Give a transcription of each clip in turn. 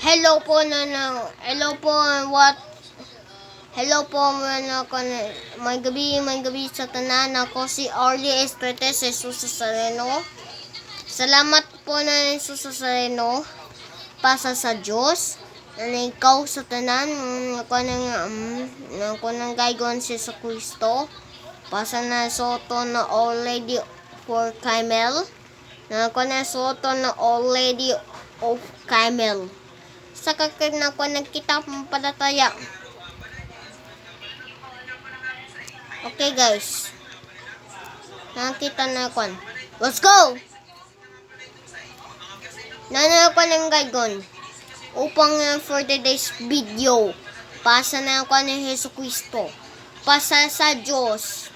Hello po hello po hello po may gabi sa tanan. Ako si Orly Estrete, Jesus Sareno. Salamat po na Jesus Sareno pasa sa Diyos na ikaw sa tanan. Ako nang gaygon si sa Kristo pasa na soto na already for Camel na ako na soto na already of Camel sa kakag na ako nagkita palataya. Okay guys, nakita na ako. Let's go! Nana ako ng gaygon upang for today's video pasa na ako ni Hesus Kristo pasa sa Diyos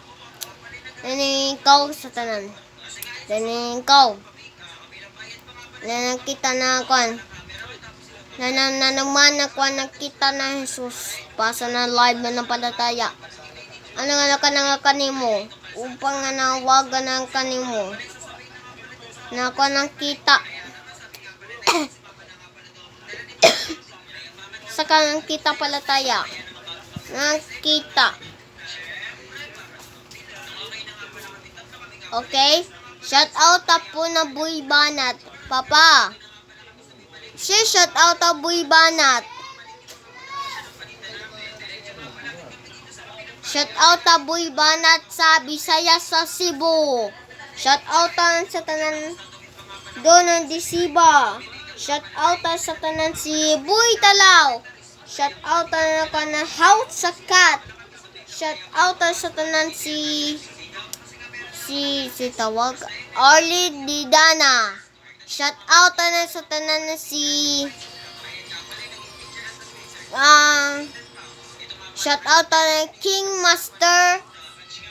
na ikaw sa tanan na ikaw na nakita na ako naman ako nakita na Jesus pasa na live na ng palataya. Ano nga ka kanimo upang nga nawagan ng kanimo na ako nakita sa kanang kita palataya nakita. Okay, shout out po na Boy Banat papa. Shout out to Boy Banat. Shout out to Boy Banat sa Visayas sa Cebu. Shout out sa tanan doon di Siba. Shout out sa tanan si Boy Talaw. Shout out na kana House sa Cat. Shout out sa tanan si tawag Orly Didana. Shout out na sa tanan na si shout out na King Master.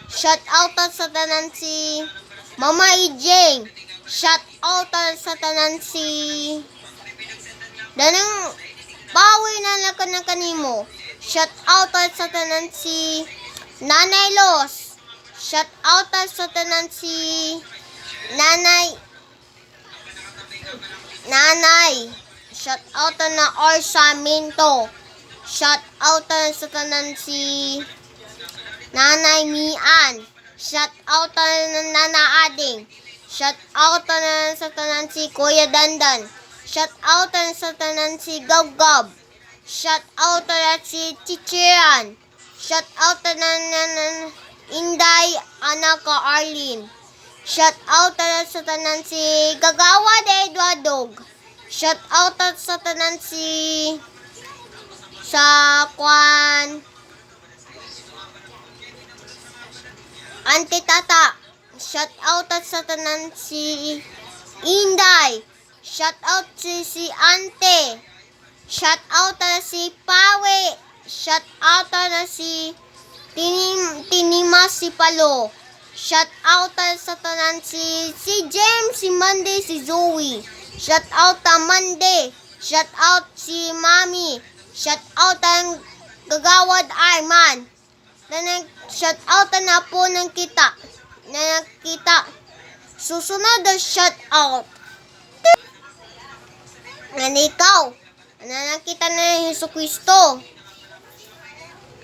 Shout out sa tanan si Mama EJ. Shout out sa tanan si danang bawi na lang kanimo. Shout out sa tanan si Nanay Los. Shout out sa tanan si Nanay. Shout out na Orsamento. Shout out sa tanan si Nanay Mian. Shout out na Nana Ading. Shout out na sa tanan si Kuya Dandan. Shout out na sa tanan si Gab. Shout out na si Chichiran. Shout out na Inday anak ka Arlene. Shout out na sa tanan si Gagawa de Eduardo. Shout out sa tanan si sa kwan Auntie Tata. Shout out sa tanan si Inday. Shout out si Ante. Shout out na si Pawe. Shout out na si Tinimas si Palo. Shout out sa tanan si James, si Monday, si Zoe. Shout out Monday. Shout out si Mami. Shout out ang Gagawad Arman. Shout out na po ng kita. Na nakita. Susunod na shout out. Na ikaw. Na nakita na ni Hesus Kristo.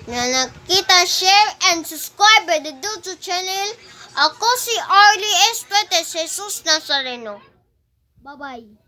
Na nakita, share and subscribe to the YouTube channel. Ako si Orly Estrete, Jesus Nazareno. Bye-bye.